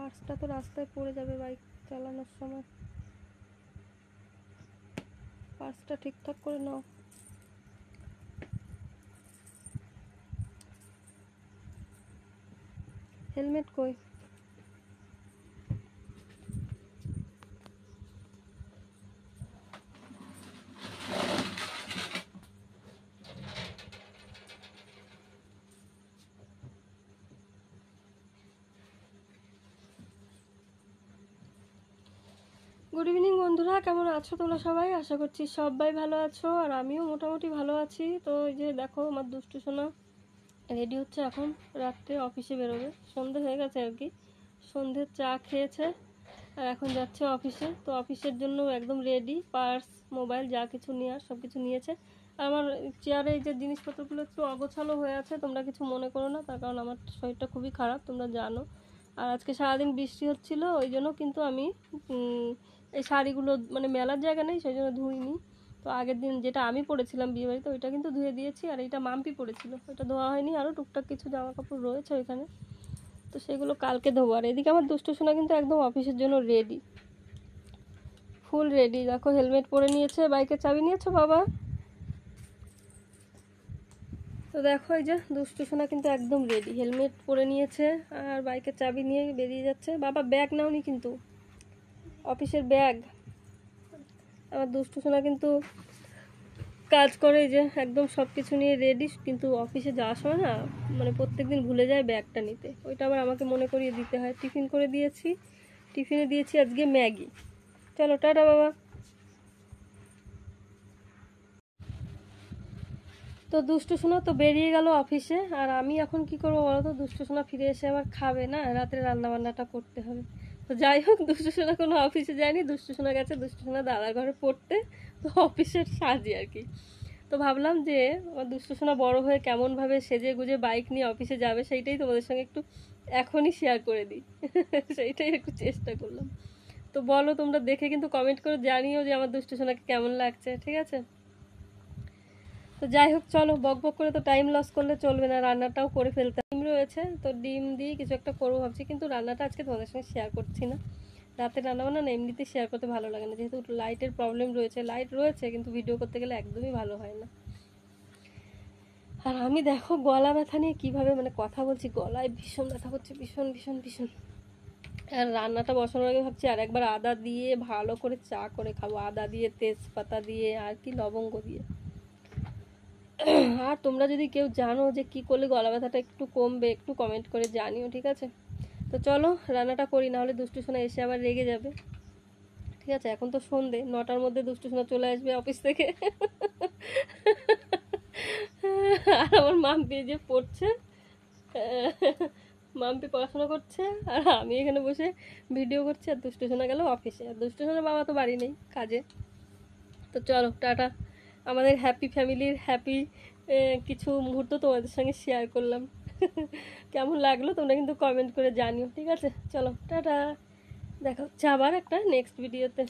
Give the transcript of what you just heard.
পার্সটা তো রাস্তায় পড়ে যাবে বাইক চালানোর সময়, পার্সটা ঠিকঠাক করে নাও। হেলমেট কই? গুড ইভিনিং বন্ধুরা, কেমন আছো তোমরা সবাই? আশা করছি সবাই ভালো আছো, আর আমিও মোটামুটি ভালো আছি। তো এই যে দেখো আমার দুষ্টু সোনা রেডি হচ্ছে, এখন রাত্রে অফিসে বেরোবে, সন্ধে হয়ে গেছে আর কি। সন্ধ্যের চা খেয়েছে আর এখন যাচ্ছে অফিসে। তো অফিসের জন্য একদম রেডি, পার্স মোবাইল যা কিছু নেওয়ার সব কিছু নিয়েছে। আর আমার চেয়ারে এই যে জিনিসপত্রগুলো একটু অগোছালো হয়ে আছে, তোমরা কিছু মনে করো না, তার কারণ আমার শরীরটা খুবই খারাপ তোমরা জানো। আর আজকে সারাদিন বৃষ্টি হচ্ছিলো, ওই জন্য কিন্তু আমি এই শাড়িগুলো মানে মেলার জায়গা নেই সেই জন্য ধুইনি। তো আগের দিন যেটা আমি পরেছিলাম বিয়েবাড়িতে ওইটা কিন্তু ধুয়ে দিয়েছি, আর এইটা মাম্পি পরেছিল ওইটা ধোয়া হয়নি। আরও টুকটাক কিছু জামা কাপড় রয়েছে ওইখানে, তো সেগুলো কালকে ধোবো। আর এদিকে আমার দুষ্টু সোনা কিন্তু একদম অফিসের জন্য রেডি, ফুল রেডি। দেখো হেলমেট পরে নিয়েছে, বাইকের চাবি নিয়েছো বাবা? তো দেখো এই যে দুষ্টু সোনা কিন্তু একদম রেডি, হেলমেট পরে নিয়েছে আর বাইকের চাবি নিয়ে বেরিয়ে যাচ্ছে। বাবা ব্যাগ নাওনি কিন্তু, অফিসের ব্যাগ। আমার দুষ্টু সোনা কিন্তু কাজ করে যে একদম সব কিছু নিয়ে রেডি, কিন্তু অফিসে যাওয়ার সময় না মানে প্রত্যেকদিন ভুলে যায় ব্যাগটা নিতে, ওইটা আবার আমাকে মনে করিয়ে দিতে হয়। টিফিন করে দিয়েছি, টিফিনে দিয়েছি আজকে ম্যাগি। চলো টাটা বাবা। তো দুষ্টু সোনা তো বেরিয়ে গেল অফিসে, আর আমি এখন কি করবো বলো তো? দুষ্টু সোনা ফিরে এসে আবার খাবে না, রাত্রে রান্নাবান্নাটা করতে হবে। তো যাই হোক, দুষ্টু সোনা কোনো অফিসে যায়নি, দুষ্টু সোনা গেছে দুষ্টু সোনা দাদার ঘরে পড়তে, তো অফিসের সাজি আর কি। তো ভাবলাম যে আমার দুষ্টু সোনা বড় হয়ে কেমনভাবে সেজে গুজে বাইক নিয়ে অফিসে যাবে সেইটাই তোমাদের সঙ্গে একটু এখনই শেয়ার করে দিই। সেইটাই একটু চেষ্টা করলাম। তো বলো তোমরা, দেখে কিন্তু কমেন্ট করে জানিও যে আমার দুষ্টু সোনাকে কেমন লাগছে, ঠিক আছে? তো যাই হোক চলো, বক বক করে তো টাইম লস করলে চলবে না, রান্নাটাও করে ফেলতে। ডিম রয়েছে, তো ডিম দিয়ে কিছু একটা করবো ভাবছি, কিন্তু রান্নাটা আজকে তোমাদের সঙ্গে শেয়ার করছি না। রাতে রান্নাবান্না না এমনিতেই শেয়ার করতে ভালো লাগে না, যেহেতু লাইটের প্রবলেম রয়েছে। লাইট রয়েছে কিন্তু ভিডিও করতে গেলে একদমই ভালো হয় না। আর আমি দেখো গলা ব্যথা নিয়ে কীভাবে মানে কথা বলছি, গলায় ভীষণ ব্যথা করছে, ভীষণ ভীষণ ভীষণ। আর রান্নাটা বসানোর আগে ভাবছি আর একবার আদা দিয়ে ভালো করে চা করে খাবো, আদা দিয়ে, তেজপাতা দিয়ে, আর কি লবঙ্গ দিয়ে। আর তোমরা যদি কেউ জানো যে কি করলে গলা ব্যথাটা একটু কমবে, একটু কমেন্ট করে জানিও, ঠিক আছে? তো চলো রান্নাটা করি, নাহলে দুষ্টু সোনা এসে আবার রেগে যাবে। ঠিক আছে, এখন তো সন্ধে, 9টার মধ্যে দুষ্টু সোনা চলে আসবে অফিস থেকে। আর আমার মাম্পি যে পড়ছে, মাম্পি পড়াশোনা করছে আর আমি এখানে বসে ভিডিও করছি, আর দুষ্টু সোনা গেল অফিসে, আর দুষ্টু সোনার বাবা তো বাড়ি নেই, কাজে। তো চলো টাটা, আমাদের হ্যাপি ফ্যামিলির হ্যাপি কিছু মুহূর্ত তোমাদের সঙ্গে শেয়ার করলাম। কেমন লাগলো তোমরা কিন্তু কমেন্ট করে জানিও, ঠিক আছে? চলো টাটা, দেখা হচ্ছে আবার একটা নেক্সট ভিডিওতে।